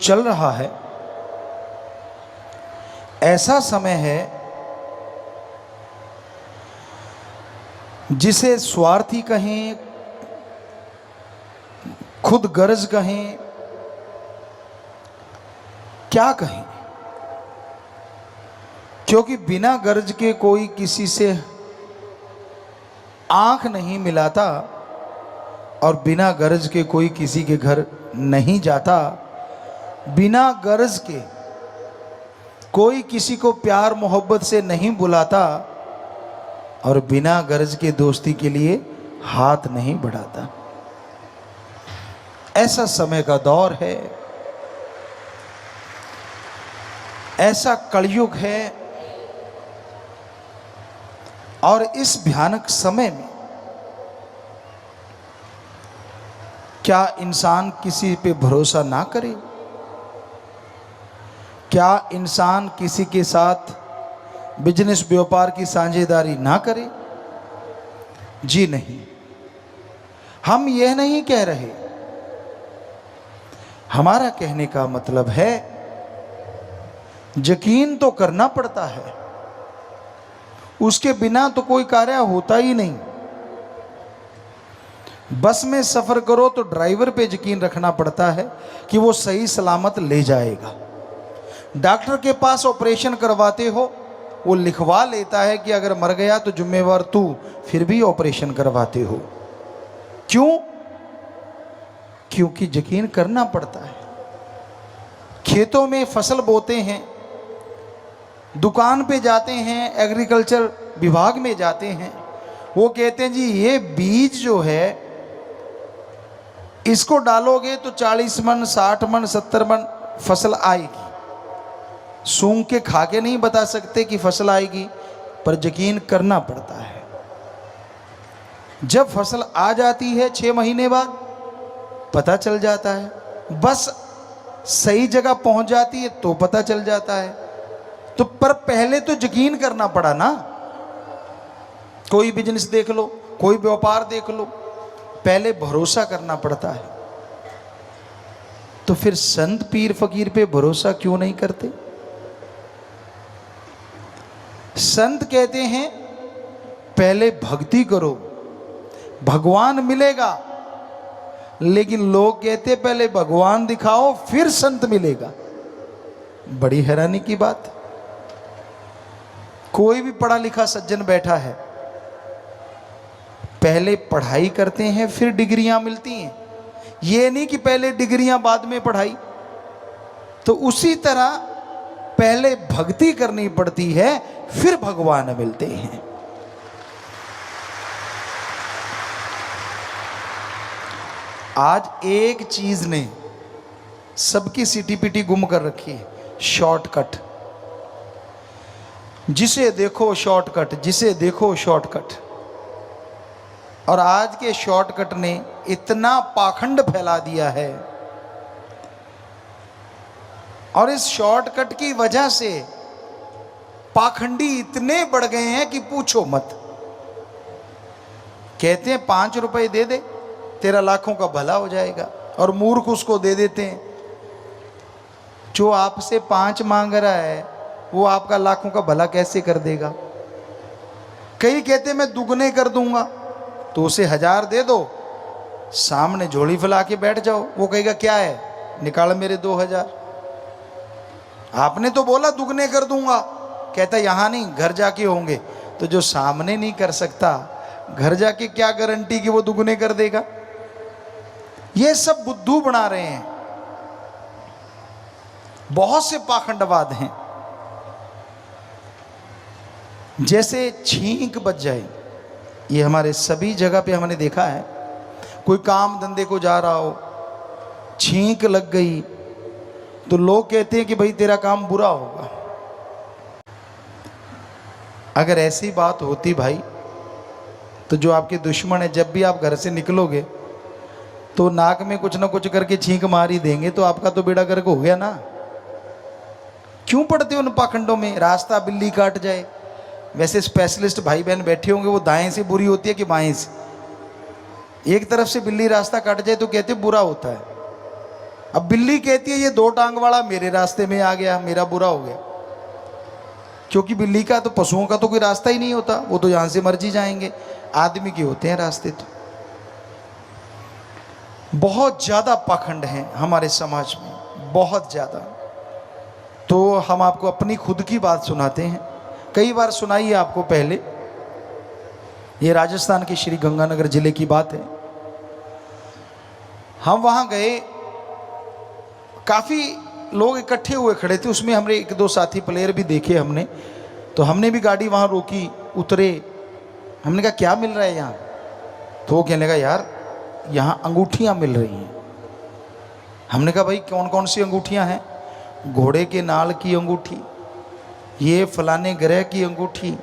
चल रहा है ऐसा समय है जिसे स्वार्थी कहें, खुद गर्ज कहें, क्या कहें, क्योंकि बिना गर्ज के कोई किसी से आंख नहीं मिलाता और बिना गर्ज के कोई किसी के घर नहीं जाता। बिना गर्ज के कोई किसी को प्यार मोहब्बत से नहीं बुलाता और बिना गर्ज के दोस्ती के लिए हाथ नहीं बढ़ाता। ऐसा समय का दौर है, ऐसा कलयुग है। और इस भयानक समय में क्या इंसान किसी पे भरोसा ना करे? क्या इंसान किसी के साथ बिजनेस व्यापार की साझेदारी ना करे? जी नहीं, हम यह नहीं कह रहे। हमारा कहने का मतलब है यकीन तो करना पड़ता है, उसके बिना तो कोई कार्य होता ही नहीं। बस में सफर करो तो ड्राइवर पे यकीन रखना पड़ता है कि वो सही सलामत ले जाएगा। डॉक्टर के पास ऑपरेशन करवाते हो, वो लिखवा लेता है कि अगर मर गया तो जिम्मेवार तू, फिर भी ऑपरेशन करवाते हो। क्यों? क्योंकि यकीन करना पड़ता है। खेतों में फसल बोते हैं, दुकान पे जाते हैं, एग्रीकल्चर विभाग में जाते हैं, वो कहते हैं जी ये बीज जो है इसको डालोगे तो 40 मन 60 मन 70 मन फसल आएगी। सूंघ के खा के नहीं बता सकते कि फसल आएगी, पर यकीन करना पड़ता है। जब फसल आ जाती है 6 महीने बाद पता चल जाता है, बस सही जगह पहुंच जाती है तो पता चल जाता है। तो पर पहले तो यकीन करना पड़ा ना। कोई बिजनेस देख लो, कोई व्यापार देख लो, पहले भरोसा करना पड़ता है। तो फिर संत पीर फकीर पे भरोसा क्यों नहीं करते? संत कहते हैं पहले भक्ति करो, भगवान मिलेगा। लेकिन लोग कहते पहले भगवान दिखाओ फिर संत मिलेगा। बड़ी हैरानी की बात। कोई भी पढ़ा लिखा सज्जन बैठा है, पहले पढ़ाई करते हैं फिर डिग्रियां मिलती हैं। ये नहीं कि पहले डिग्रियां बाद में पढ़ाई। तो उसी तरह पहले भक्ति करनी पड़ती है फिर भगवान मिलते हैं। आज एक चीज ने सबकी सीटी पीटी गुम कर रखी है, शॉर्टकट। जिसे देखो शॉर्टकट, जिसे देखो शॉर्टकट। और आज के शॉर्टकट ने इतना पाखंड फैला दिया है, और इस शॉर्टकट की वजह से पाखंडी इतने बढ़ गए हैं कि पूछो मत। कहते हैं 5 रुपए दे दे तेरा लाखों का भला हो जाएगा, और मूर्ख उसको दे देते हैं। जो आपसे 5 मांग रहा है वो आपका लाखों का भला कैसे कर देगा? कई कहते मैं दुगने कर दूंगा, तो उसे 1000 दे दो, सामने झोली फैला के बैठ जाओ, वो कहेगा क्या है, निकाल मेरे 2000। आपने तो बोला दुगने कर दूंगा, कहता यहां नहीं घर जाके होंगे। तो जो सामने नहीं कर सकता, घर जाके क्या गारंटी कि वो दुगने कर देगा? ये सब बुद्धू बना रहे हैं। बहुत से पाखंडवाद हैं। जैसे छींक बच जाए, ये हमारे सभी जगह पे हमने देखा है। कोई काम धंधे को जा रहा हो, छींक लग गई तो लोग कहते हैं कि भाई तेरा काम बुरा होगा। अगर ऐसी बात होती भाई, तो जो आपके दुश्मन है, जब भी आप घर से निकलोगे तो नाक में कुछ ना कुछ करके छींक मार ही देंगे, तो आपका तो बेड़ा गर्क हो गया ना। क्यों पड़ते हो उन पाखंडों में? रास्ता बिल्ली काट जाए। वैसे स्पेशलिस्ट भाई बहन बैठे होंगे, वो दाएं से बुरी होती है कि बाएं से? एक तरफ से बिल्ली रास्ता काट जाए तो कहते बुरा होता है, अब बिल्ली कहती है ये 2 टांग वाला मेरे रास्ते में आ गया, मेरा बुरा हो गया, क्योंकि बिल्ली का तो, पशुओं का तो कोई रास्ता ही नहीं होता, वो तो जहां से मर्जी जाएंगे। आदमी के होते हैं रास्ते। तो बहुत ज्यादा पाखंड हैं हमारे समाज में, बहुत ज्यादा। तो हम आपको अपनी खुद की बात सुनाते हैं, कई बार सुनाई है आपको पहले। ये राजस्थान के श्री गंगानगर जिले की बात है। हम वहां गए, काफी लोग इकट्ठे हुए खड़े थे, उसमें हमने 1-2 साथी प्लेयर भी देखे हमने। तो हमने भी गाड़ी वहां रोकी, उतरे, हमने कहा क्या मिल रहा है यहाँ? तो वो कहने लगा यार यहाँ अंगूठियाँ मिल रही हैं। हमने कहा भाई कौन कौन सी अंगूठियाँ हैं? घोड़े के नाल की अंगूठी, ये फलाने ग्रह की अंगूठी,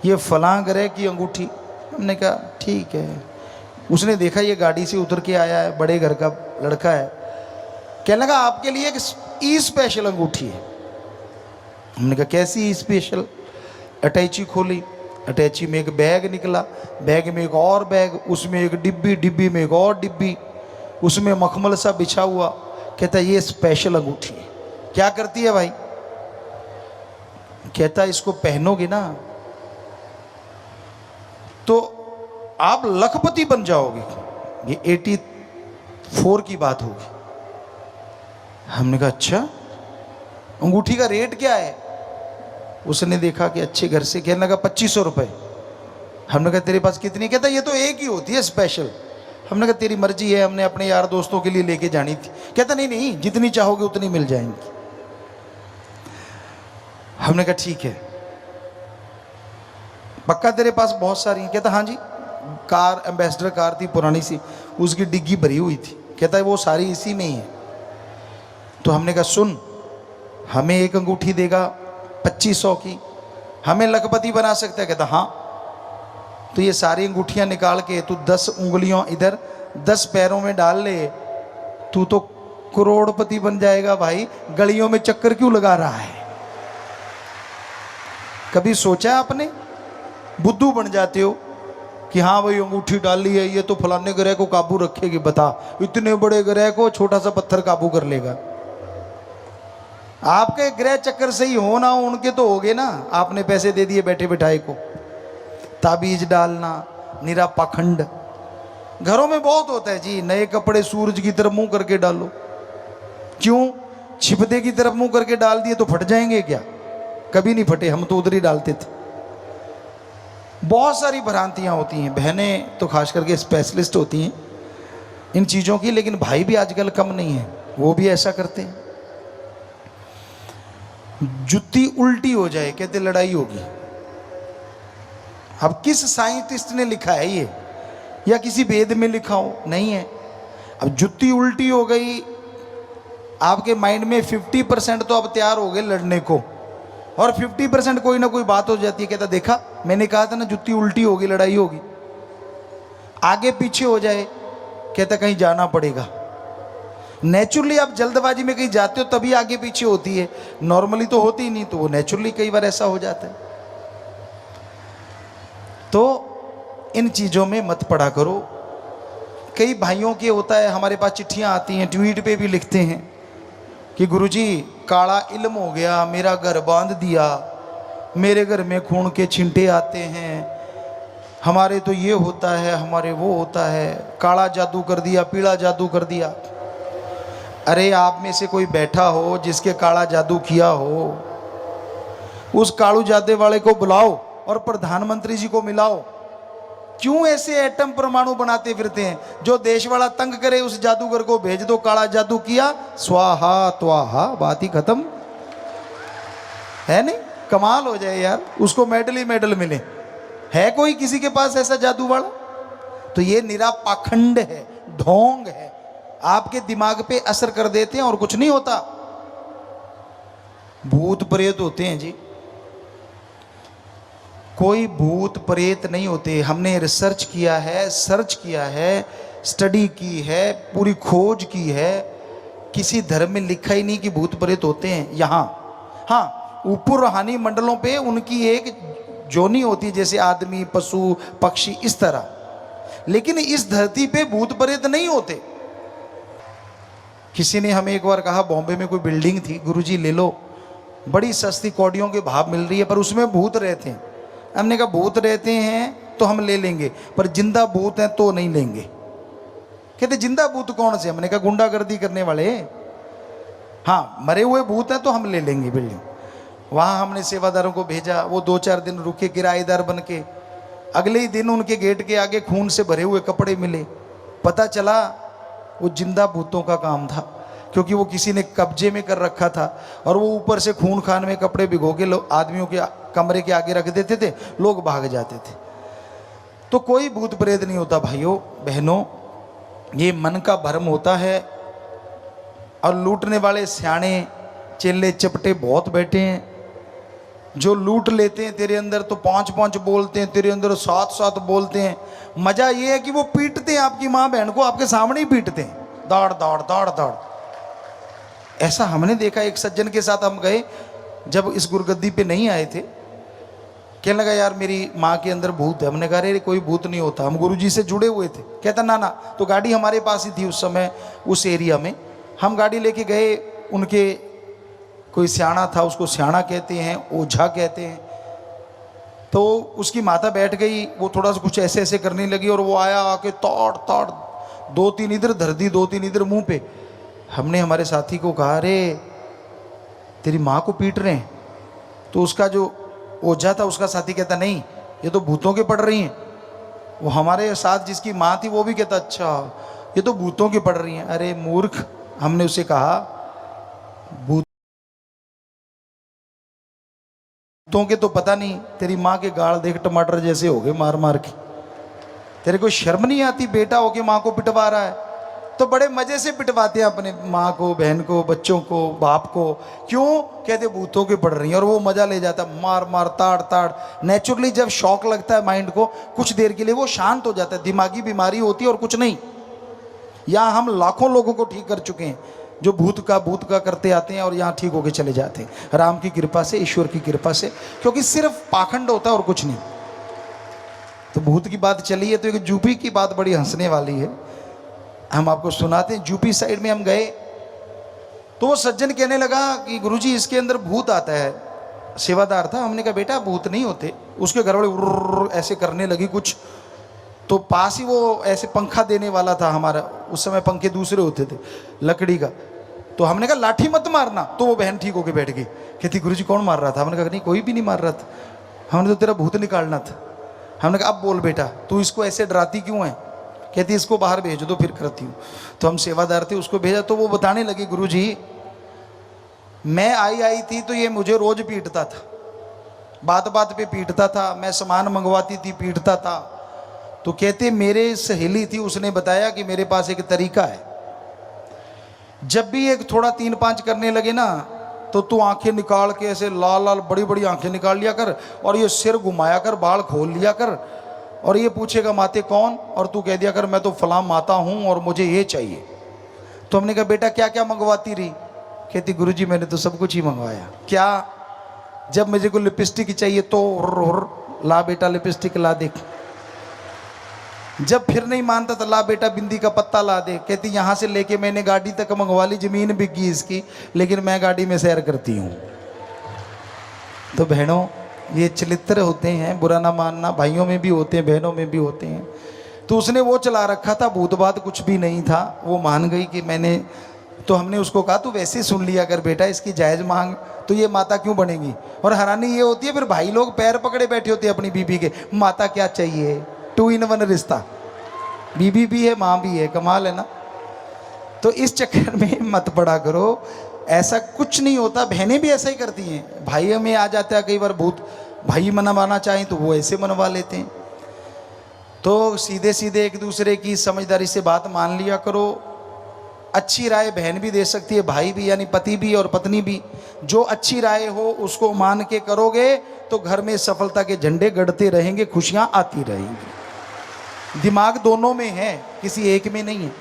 ये फलां ग्रह की अंगूठी। हमने कहा ठीक है। उसने देखा ये गाड़ी से उतर के आया है, बड़े घर का लड़का है, कहने लगा आपके लिए एक ई स्पेशल अंगूठी है। हमने कहा कैसी ई स्पेशल? अटैची खोली, अटैची में एक बैग निकला, बैग में एक और बैग, उसमें एक डिब्बी, डिब्बी में एक और डिब्बी, उसमें मखमल सा बिछा हुआ। कहता ये स्पेशल अंगूठी है। क्या करती है भाई? कहता इसको पहनोगे ना तो आप लखपति बन जाओगे। ये 84 की बात होगी। हमने कहा अच्छा, अंगूठी का रेट क्या है? उसने देखा कि अच्छे घर से, कहने लगा 2500 रुपये। हमने कहा तेरे पास कितनी? कहता ये तो एक ही होती है स्पेशल। हमने कहा तेरी मर्जी है, हमने अपने यार दोस्तों के लिए लेके जानी थी। कहता नहीं नहीं, जितनी चाहोगे उतनी मिल जाएंगी। हमने कहा ठीक है, पक्का तेरे पास बहुत सारी हैं? कहता हाँ जी, कार एम्बेसडर कार थी पुरानी सी, उसकी डिग्गी भरी हुई थी। कहता है वो सारी इसी में ही है। तो हमने कहा सुन, हमें एक अंगूठी देगा 2500 की, हमें लखपति बना सकता है? कहता हाँ। तो ये सारी अंगूठियां निकाल के तू 10 उंगलियों इधर 10 पैरों में डाल ले, तू तो करोड़पति बन जाएगा भाई। गलियों में चक्कर क्यों लगा रहा है? कभी सोचा आपने? बुद्धू बन जाते हो कि हाँ भाई अंगूठी डाल ली है, ये तो फलाने ग्रह को काबू रखेगी। बता, इतने बड़े ग्रह को छोटा सा पत्थर काबू कर लेगा। आपके ग्रह चक्कर से ही हो ना हो, उनके तो हो गए ना। आपने पैसे दे दिए बैठे बिठाए को। ताबीज डालना निरा पाखंड घरों में बहुत होता है जी। नए कपड़े सूरज की तरफ मुंह करके डालो। क्यों? छिपदे की तरफ मुंह करके डाल दिए तो फट जाएंगे क्या? कभी नहीं फटे, हम तो उधर ही डालते थे। बहुत सारी भ्रांतियां होती हैं। बहनें तो खास करके स्पेशलिस्ट होती हैं इन चीज़ों की, लेकिन भाई भी आजकल कम नहीं है, वो भी ऐसा करते हैं। जुत्ती उल्टी हो जाए कहते लड़ाई होगी। अब किस साइंटिस्ट ने लिखा है ये, या किसी वेद में लिखा हो? नहीं है। अब जुत्ती उल्टी हो गई, आपके माइंड में 50% तो अब तैयार हो गए लड़ने को, और 50% कोई ना कोई बात हो जाती है। कहता देखा, मैंने कहा था ना जुत्ती उल्टी होगी लड़ाई होगी। आगे पीछे हो जाए कहता कहीं जाना पड़ेगा। नेचुरली आप जल्दबाजी में कहीं जाते हो तभी आगे पीछे होती है, नॉर्मली तो होती ही नहीं। तो वो नेचुरली कई बार ऐसा हो जाता है। तो इन चीज़ों में मत पड़ा करो। कई भाइयों के होता है, हमारे पास चिट्ठियां आती हैं, ट्वीट पे भी लिखते हैं कि गुरुजी काला इल्म हो गया, मेरा घर बांध दिया, मेरे घर में खून के छिंटे आते हैं, हमारे तो ये होता है, हमारे वो होता है, काला जादू कर दिया, पीला जादू कर दिया। अरे आप में से कोई बैठा हो जिसके काला जादू किया हो, उस कालू जादे वाले को बुलाओ और प्रधानमंत्री जी को मिलाओ। क्यों ऐसे एटम परमाणु बनाते फिरते हैं? जो देश वाला तंग करे उस जादूगर को भेज दो, काला जादू किया, स्वाहा त्वाहा, बात ही खत्म। है नहीं? कमाल हो जाए यार, उसको मेडल ही मेडल मिले। है कोई किसी के पास ऐसा जादू वाला? तो ये निरा पाखंड है, ढोंग है, आपके दिमाग पे असर कर देते हैं और कुछ नहीं होता। भूत प्रेत होते हैं जी, कोई भूत प्रेत नहीं होते। हमने रिसर्च किया है, सर्च किया है, स्टडी की है, पूरी खोज की है। किसी धर्म में लिखा ही नहीं कि भूत प्रेत होते हैं। यहाँ हाँ, ऊपर रूहानी मंडलों पे उनकी एक जोनी होती है, जैसे आदमी, पशु, पक्षी, इस तरह। लेकिन इस धरती पे भूत प्रेत नहीं होते। किसी ने हमें एक बार कहा, बॉम्बे में कोई बिल्डिंग थी, गुरुजी ले लो, बड़ी सस्ती कौड़ियों के भाव मिल रही है, पर उसमें भूत रहते हैं। हमने कहा भूत रहते हैं तो हम ले लेंगे, पर जिंदा भूत हैं तो नहीं लेंगे। कहते जिंदा भूत कौन से? हमने कहा गुंडागर्दी करने वाले। हाँ, मरे हुए भूत हैं तो हम ले लेंगे बिल्डिंग। वहाँ हमने सेवादारों को भेजा, वो 2-4 दिन रुके किराएदार बन के। अगले ही दिन उनके गेट के आगे खून से भरे हुए कपड़े मिले। पता चला वो जिंदा भूतों का काम था, क्योंकि वो किसी ने कब्जे में कर रखा था और वो ऊपर से खून खान में कपड़े भिगो के लोग आदमियों के कमरे के आगे रख देते थे, लोग भाग जाते थे। तो कोई भूत प्रेत नहीं होता भाइयों बहनों, ये मन का भ्रम होता है। और लूटने वाले सियाने चेले चपटे बहुत बैठे हैं, जो लूट लेते हैं तेरे अंदर तो 5-5 बोलते हैं, तेरे अंदर 7-7 बोलते हैं। मजा ये है कि वो पीटते हैं आपकी माँ बहन को, आपके सामने ही पीटते हैं, दौड़ दौड़ दौड़ दौड़। ऐसा हमने देखा। एक सज्जन के साथ हम गए, जब इस गुरगद्दी पे नहीं आए थे, कहने लगा यार मेरी माँ के अंदर भूत है। हमने कहा अरे कोई भूत नहीं होता, हम गुरुजी से जुड़े हुए थे। कहता ना ना, तो गाड़ी हमारे पास ही थी उस समय उस एरिया में। हम गाड़ी लेके गए, उनके कोई सियाना था, उसको सियाना कहते हैं, ओझा कहते हैं। तो उसकी माता बैठ गई, वो थोड़ा सा कुछ ऐसे ऐसे करने लगी और वो आया, आके तोड़ तोड़ 2-3 इधर धर दी, 2-3 इधर मुंह पे। हमने हमारे साथी को कहा अरे तेरी माँ को पीट रहे हैं। तो उसका जो ओझा था, उसका साथी कहता नहीं ये तो भूतों के पड़ रही हैं। वो हमारे साथ जिसकी माँ थी वो भी कहता अच्छा ये तो भूतों की पड़ रही हैं। अरे मूर्ख, हमने उसे कहा भूतों के तो पता नहीं, तेरी माँ के गाल देख टमाटर जैसे हो गए मार मार के। तेरे को शर्म नहीं आती? बेटा होके माँ को पिटवा रहा है। तो बड़े मजे से पिटवाते हैं अपने माँ को, बहन को, बच्चों को, बाप को। क्यों? कहते भूतों के पड़ रही हैं, और वो मजा ले जाता है, मार मार ताड़ ताड़। नेचुरली जब शौक लगता है माइंड को, कुछ देर के लिए वो शांत हो जाता है। दिमागी बीमारी होती है और कुछ नहीं। यहाँ हम लाखों लोगों को ठीक कर चुके हैं जो भूत का करते आते हैं और यहाँ ठीक होके चले जाते हैं, राम की कृपा से, ईश्वर की कृपा से। क्योंकि सिर्फ पाखंड होता है और कुछ नहीं। तो भूत की बात चली है तो एक यूपी की बात बड़ी हंसने वाली है, हम आपको सुनाते हैं। यूपी साइड में हम गए तो वो सज्जन कहने लगा कि गुरुजी इसके अंदर भूत आता है। सेवादार था, हमने कहा बेटा भूत नहीं होते। उसके घर वाले ऐसे करने लगी कुछ, तो पास ही वो ऐसे पंखा देने वाला था हमारा, उस समय पंखे दूसरे होते थे लकड़ी का। तो हमने कहा लाठी मत मारना, तो वो बहन ठीक होके बैठ गई। कहती गुरुजी कौन मार रहा था? हमने कहा नहीं कोई भी नहीं मार रहा था, हमने तो तेरा भूत निकालना था। हमने कहा अब बोल बेटा तू इसको ऐसे डराती क्यों है? कहती इसको बाहर भेज दो फिर करती हूँ। तो हम सेवादार थे, उसको भेजा तो वो बताने लगी गुरुजी मैं आई थी तो ये मुझे रोज पीटता था, बात बात पे पीटता था, मैं सामान मंगवाती थी पीटता था। तो कहते मेरे सहेली थी, उसने बताया कि मेरे पास एक तरीका है, जब भी एक थोड़ा 3-5 करने लगे ना तो तू आंखें निकाल के ऐसे लाल लाल बड़ी बड़ी आंखें निकाल लिया कर और ये सिर घुमाया कर, बाल खोल लिया कर, और ये पूछेगा माते कौन, और तू कह दिया कर मैं तो फलां माता हूँ और मुझे ये चाहिए। तो हमने कहा बेटा क्या क्या मंगवाती रही? कहती गुरुजी मैंने तो सब कुछ ही मंगवाया। क्या? जब मुझे को लिपस्टिक चाहिए तो ला बेटा लिपस्टिक ला दे। जब फिर नहीं मानता तो ला बेटा बिंदी का पत्ता ला दे। कहती यहाँ से लेके मैंने गाड़ी तक मंगवा ली, जमीन बिक गई इसकी, लेकिन मैं गाड़ी में सैर करती हूँ। तो बहनों ये चरित्र होते हैं, बुरा ना मानना, भाइयों में भी होते हैं बहनों में भी होते हैं। तो उसने वो चला रखा था, भूतबात कुछ भी नहीं था, वो मान गई कि मैंने। तो हमने उसको कहा तू वैसे सुन लिया कर बेटा, इसकी जायज़ मांग, तो ये माता क्यों बनेगी। और हैरानी ये होती है फिर भाई लोग पैर पकड़े बैठे होते हैं अपनी बीबी के, माता क्या चाहिए, 2 in 1 रिश्ता, बीबी भी है माँ भी है, कमाल है ना। तो इस चक्कर में मत पड़ा करो, ऐसा कुछ नहीं होता। बहनें भी ऐसा ही करती हैं, भाइयों में आ जाता है कई बार भूत, भाई मनवाना चाहें तो वो ऐसे मनवा लेते हैं। तो सीधे सीधे एक दूसरे की समझदारी से बात मान लिया करो। अच्छी राय बहन भी दे सकती है, भाई भी, यानी पति भी और पत्नी भी। जो अच्छी राय हो उसको मान के करोगे तो घर में सफलता के झंडे गड़ते रहेंगे, खुशियां आती रहेंगी। दिमाग दोनों में है, किसी एक में नहीं है।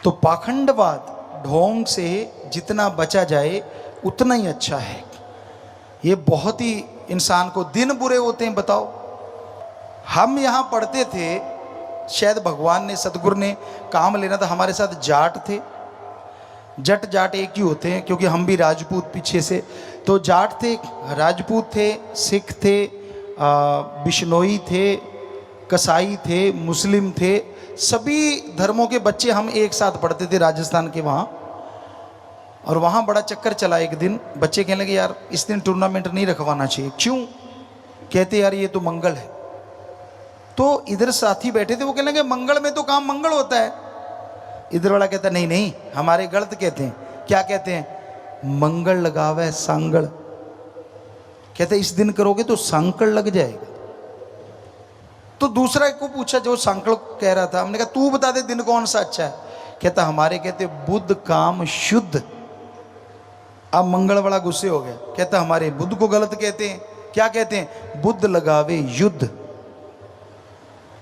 तो पाखंडवाद ढोंग से जितना बचा जाए उतना ही अच्छा है। ये बहुत ही इंसान को दिन बुरे होते हैं। बताओ हम यहाँ पढ़ते थे शायद भगवान ने, सतगुरु ने काम लेना था। हमारे साथ जाट थे, जट जाट एक ही होते हैं क्योंकि हम भी राजपूत पीछे से। तो जाट थे, राजपूत थे, सिख थे, बिश्नोई थे, कसाई थे, मुस्लिम थे, सभी धर्मों के बच्चे हम एक साथ पढ़ते थे राजस्थान के वहाँ। और वहाँ बड़ा चक्कर चला। एक दिन बच्चे कहने लगे यार इस दिन टूर्नामेंट नहीं रखवाना चाहिए। क्यों? कहते यार ये तो मंगल है। तो इधर साथी बैठे थे, वो कहने लगे मंगल में तो काम मंगल होता है। इधर वाला कहता नहीं नहीं, हमारे गलत कहते हैं। क्या कहते हैं? मंगल लगावे सांगल। कहते इस दिन करोगे तो सांकड़ लग जाएगा। तो दूसरा को पूछा जो सांकड़ कह रहा था, हमने कहा तू बता दे दिन कौन सा अच्छा है। कहता हमारे कहते बुध काम शुद्ध। अब मंगल वाला गुस्से हो गया, कहता हमारे बुध को गलत कहते हैं। क्या कहते हैं? बुध लगावे युद्ध।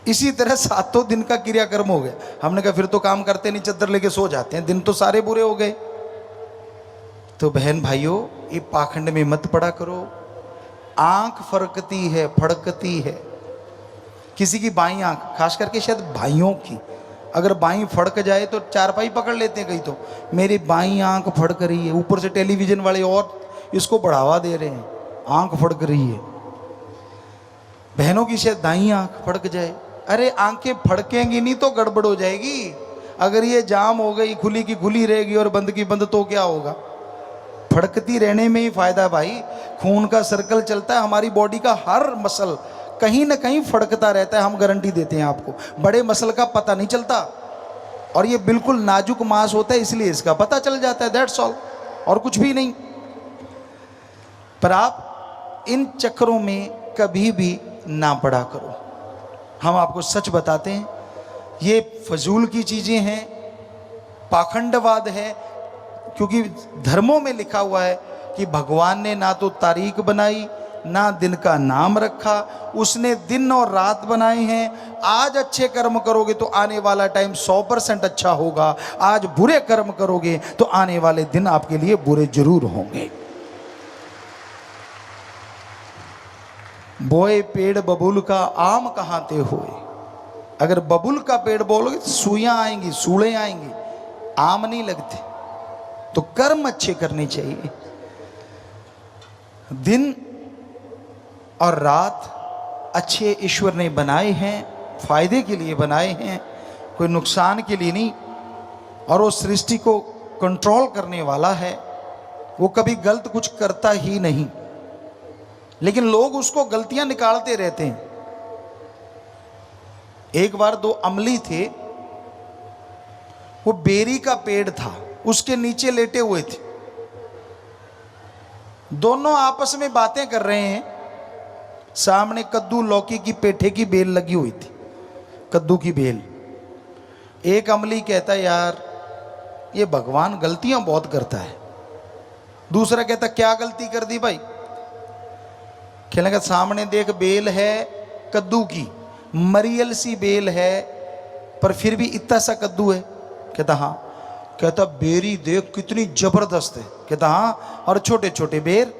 इसी तरह सातों दिन का क्रियाकर्म हो गया। हमने कहा फिर तो काम करते नहीं, चद्दर लेके सो जाते हैं, दिन तो सारे बुरे हो गए। तो बहन भाइयों ये पाखंड में मत पड़ा करो। आंख फरकती है, फड़कती है। किसी की बाईं आंख, खास करके शायद भाइयों की, अगर बाईं फड़क जाए तो चारपाई पकड़ लेते हैं कहीं। तो मेरी बाईं आंख फड़क रही है, ऊपर से टेलीविजन वाले और इसको बढ़ावा दे रहे हैं, आंख फड़क रही है। बहनों की शायद दाईं आंख फड़क जाए। अरे आंखें फड़केंगी नहीं तो गड़बड़ हो जाएगी। अगर ये जाम हो गई, खुली की खुली रहेगी और बंद की बंद, तो क्या होगा? फड़कती रहने में ही फायदा भाई। खून का सर्कल चलता है, हमारी बॉडी का हर मसल कहीं ना कहीं फड़कता रहता है। हम गारंटी देते हैं आपको। बड़े मसल का पता नहीं चलता, और ये बिल्कुल नाजुक मांस होता है, इसलिए इसका पता चल जाता है, दैट्स ऑल, और कुछ भी नहीं। पर आप इन चक्करों में कभी भी ना पड़ा करो। हम आपको सच बताते हैं, ये फजूल की चीजें हैं, पाखंडवाद है। क्योंकि धर्मों में लिखा हुआ है कि भगवान ने ना तो तारीख बनाई, ना दिन का नाम रखा, उसने दिन और रात बनाए हैं। आज अच्छे कर्म करोगे तो आने वाला टाइम 100% अच्छा होगा। आज बुरे कर्म करोगे तो आने वाले दिन आपके लिए बुरे जरूर होंगे। बोए पेड़ बबुल का आम कहाँ ते होए। अगर बबुल का पेड़ बोलोगे तो सुइयां आएंगी, सूड़े आएंगी, आम नहीं लगते। तो कर्म अच्छे करने चाहिए। दिन और रात अच्छे ईश्वर ने बनाए हैं, फायदे के लिए बनाए हैं, कोई नुकसान के लिए नहीं। और वो सृष्टि को कंट्रोल करने वाला है, वो कभी गलत कुछ करता ही नहीं। लेकिन लोग उसको गलतियां निकालते रहते हैं। एक बार दो अमली थे, वो बेरी का पेड़ था, उसके नीचे लेटे हुए थे। दोनों आपस में बातें कर रहे हैं। सामने कद्दू लौकी की पेठे की बेल लगी हुई थी, कद्दू की बेल। एक अमली कहता यार ये भगवान गलतियां बहुत करता है। दूसरा कहता क्या गलती कर दी भाई? कहने का सामने देख बेल है कद्दू की, मरियल सी बेल है, पर फिर भी इतना सा कद्दू है। कहता हाँ। कहता बेरी देख कितनी जबरदस्त है। कहता हाँ, और छोटे छोटे बेर।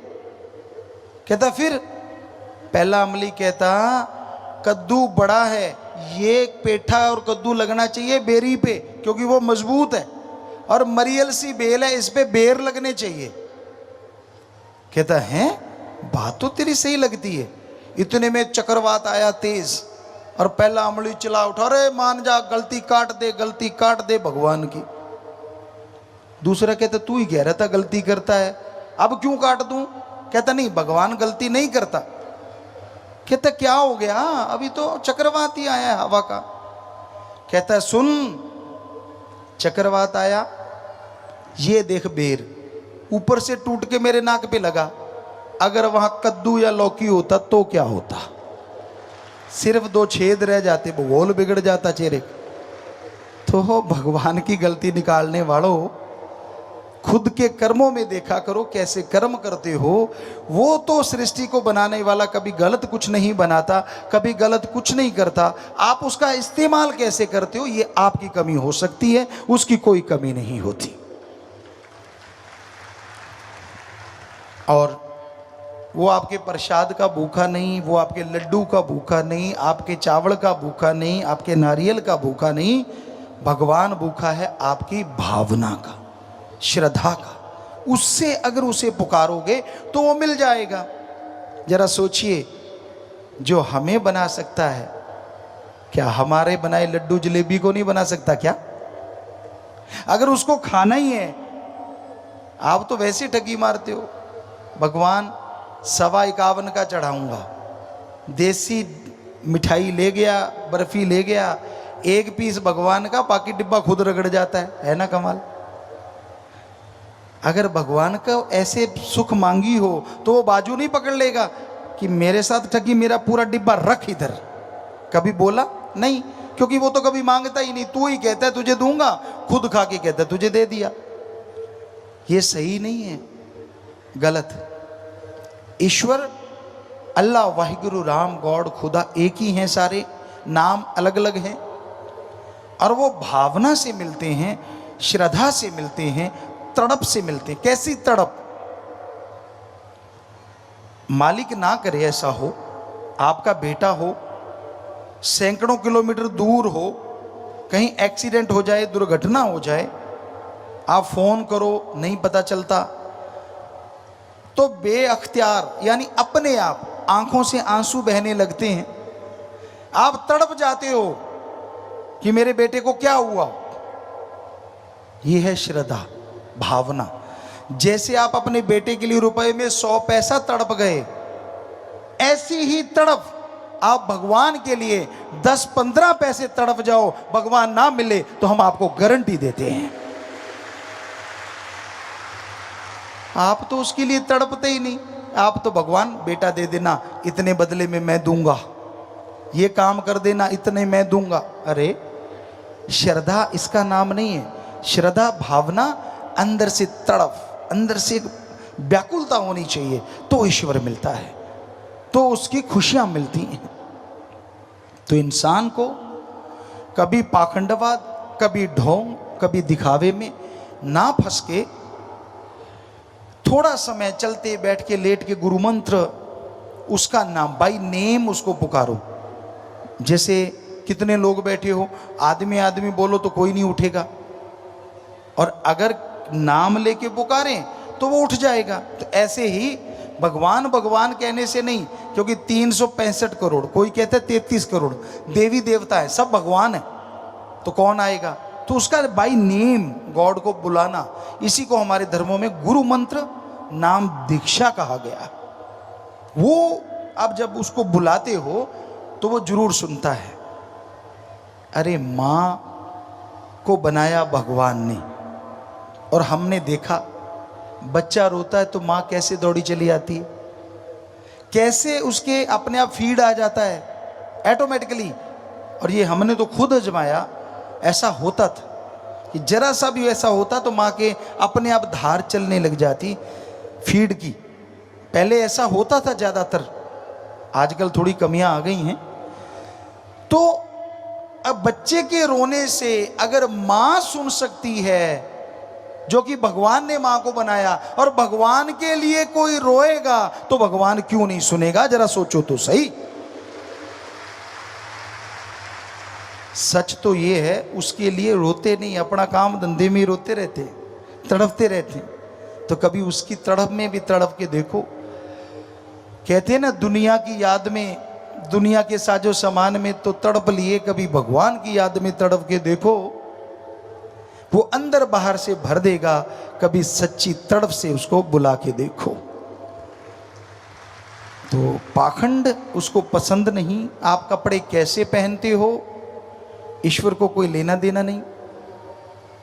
कहता फिर? पहला अमली कहता कद्दू बड़ा है, ये पेठा और कद्दू लगना चाहिए बेरी पे क्योंकि वो मजबूत है, और मरियल सी बेल है, इस पे बेर लगने चाहिए। कहता है बात तो तेरी सही लगती है। इतने में चक्रवात आया तेज, और पहला अमली चिल्ला उठा, अरे मान जा, गलती काट दे, गलती काट दे भगवान की। दूसरा कहता तू ही कह रहा था गलती करता है, अब क्यों काट दूं? कहता नहीं भगवान गलती नहीं करता। कहता क्या हो गया? अभी तो चक्रवात ही आया है हवा का। कहता है सुन, चक्रवात आया, ये देख बेर ऊपर से टूट के मेरे नाक पे लगा। अगर वहां कद्दू या लौकी होता तो क्या होता? सिर्फ 2 छेद रह जाते, भूगोल बिगड़ जाता चेहरे। तो भगवान की गलती निकालने वालों, खुद के कर्मों में देखा करो कैसे कर्म करते हो। वो तो सृष्टि को बनाने वाला कभी गलत कुछ नहीं बनाता, कभी गलत कुछ नहीं करता। आप उसका इस्तेमाल कैसे करते हो ये आपकी कमी हो सकती है, उसकी कोई कमी नहीं होती। और वो आपके प्रसाद का भूखा नहीं, वो आपके लड्डू का भूखा नहीं, आपके चावल का भूखा नहीं, आपके नारियल का भूखा नहीं। भगवान भूखा है आपकी भावना का, श्रद्धा का। उससे अगर उसे पुकारोगे तो वो मिल जाएगा। जरा सोचिए, जो हमें बना सकता है, क्या हमारे बनाए लड्डू जलेबी को नहीं बना सकता क्या? अगर उसको खाना ही है, आप तो वैसे ठगी मारते हो। भगवान 51 का चढ़ाऊंगा, देसी मिठाई ले गया, बर्फी ले गया, एक पीस भगवान का, बाकी डिब्बा खुद रगड़ जाता है ना कमाल। अगर भगवान का ऐसे सुख मांगी हो तो वो बाजू नहीं पकड़ लेगा कि मेरे साथ ठगी, मेरा पूरा डिब्बा रख इधर। कभी बोला नहीं, क्योंकि वो तो कभी मांगता ही नहीं। तू ही कहता है तुझे दूंगा, खुद खा के कहता है तुझे दे दिया। ये सही नहीं है, गलत। ईश्वर अल्लाह, वाहिगुरु, राम, गॉड, खुदा एक ही हैं, सारे नाम अलग अलग हैं, और वो भावना से मिलते हैं, श्रद्धा से मिलते हैं, तड़प से मिलते हैं। कैसी तड़प? मालिक ना करे ऐसा हो, आपका बेटा हो, सैकड़ों किलोमीटर दूर हो, कहीं एक्सीडेंट हो जाए, दुर्घटना हो जाए, आप फोन करो, नहीं पता चलता, तो बेअख्तियार यानी अपने आप आंखों से आंसू बहने लगते हैं। आप तड़प जाते हो कि मेरे बेटे को क्या हुआ। यह है श्रद्धा, भावना। जैसे आप अपने बेटे के लिए रुपए में 100 पैसा तड़प गए, ऐसी ही तड़प आप भगवान के लिए 10-15 पैसे तड़प जाओ, भगवान ना मिले तो हम आपको गारंटी देते हैं, आप तो उसके लिए तड़पते ही नहीं। आप तो भगवान बेटा दे देना, इतने बदले में मैं दूंगा, ये काम कर देना, इतने मैं दूंगा। अरे श्रद्धा इसका नाम नहीं है। श्रद्धा भावना, अंदर से तड़प, अंदर से व्याकुलता होनी चाहिए, तो ईश्वर मिलता है, तो उसकी खुशियां मिलती हैं। तो इंसान को कभी पाखंडवाद, कभी ढोंग, कभी दिखावे में ना फंस के, थोड़ा समय चलते बैठ के लेट के गुरु मंत्र, उसका नाम बाई नेम उसको पुकारो। जैसे कितने लोग बैठे हो, आदमी आदमी बोलो तो कोई नहीं उठेगा, और अगर नाम लेके पुकारें तो वो उठ जाएगा। तो ऐसे ही भगवान भगवान कहने से नहीं, क्योंकि 365 करोड़, कोई कहता है 33 करोड़ देवी देवता है, सब भगवान है, तो कौन आएगा? तो उसका बाई नेम गॉड को बुलाना, इसी को हमारे धर्मों में गुरु मंत्र, नाम दीक्षा कहा गया। वो अब जब उसको बुलाते हो तो वो जरूर सुनता है। अरे माँ को बनाया भगवान ने, और हमने देखा बच्चा रोता है तो माँ कैसे दौड़ी चली आती है, कैसे उसके अपने आप फीड आ जाता है ऑटोमेटिकली। और ये हमने तो खुद आजमाया, ऐसा होता था कि जरा सा भी ऐसा होता तो माँ के अपने आप धार चलने लग जाती फीड की। पहले ऐसा होता था ज़्यादातर, आजकल थोड़ी कमियां आ गई हैं। तो अब बच्चे के रोने से अगर माँ सुन सकती है, जो कि भगवान ने माँ को बनाया, और भगवान के लिए कोई रोएगा तो भगवान क्यों नहीं सुनेगा? जरा सोचो तो सही। सच तो ये है, उसके लिए रोते नहीं, अपना काम धंधे में रोते रहते, तड़पते रहते। तो कभी उसकी तड़प में भी तड़प के देखो। कहते हैं ना, दुनिया की याद में, दुनिया के साजो सामान में तो तड़प लिए, कभी भगवान की याद में तड़प के देखो, वो अंदर बाहर से भर देगा। कभी सच्ची तड़प से उसको बुला के देखो। तो पाखंड उसको पसंद नहीं। आप कपड़े कैसे पहनते हो, ईश्वर को कोई लेना देना नहीं।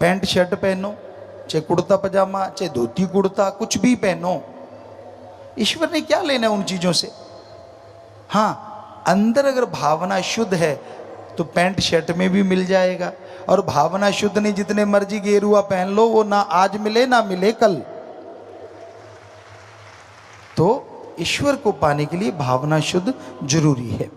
पैंट शर्ट पहनो, चाहे कुर्ता पजामा, चाहे धोती कुर्ता, कुछ भी पहनो, ईश्वर ने क्या लेना उन चीजों से। हाँ, अंदर अगर भावना शुद्ध है तो पैंट शर्ट में भी मिल जाएगा, और भावना शुद्ध नहीं, जितने मर्जी गेरुआ पहन लो, वो ना आज मिले ना मिले कल। तो ईश्वर को पाने के लिए भावना शुद्ध जरूरी है।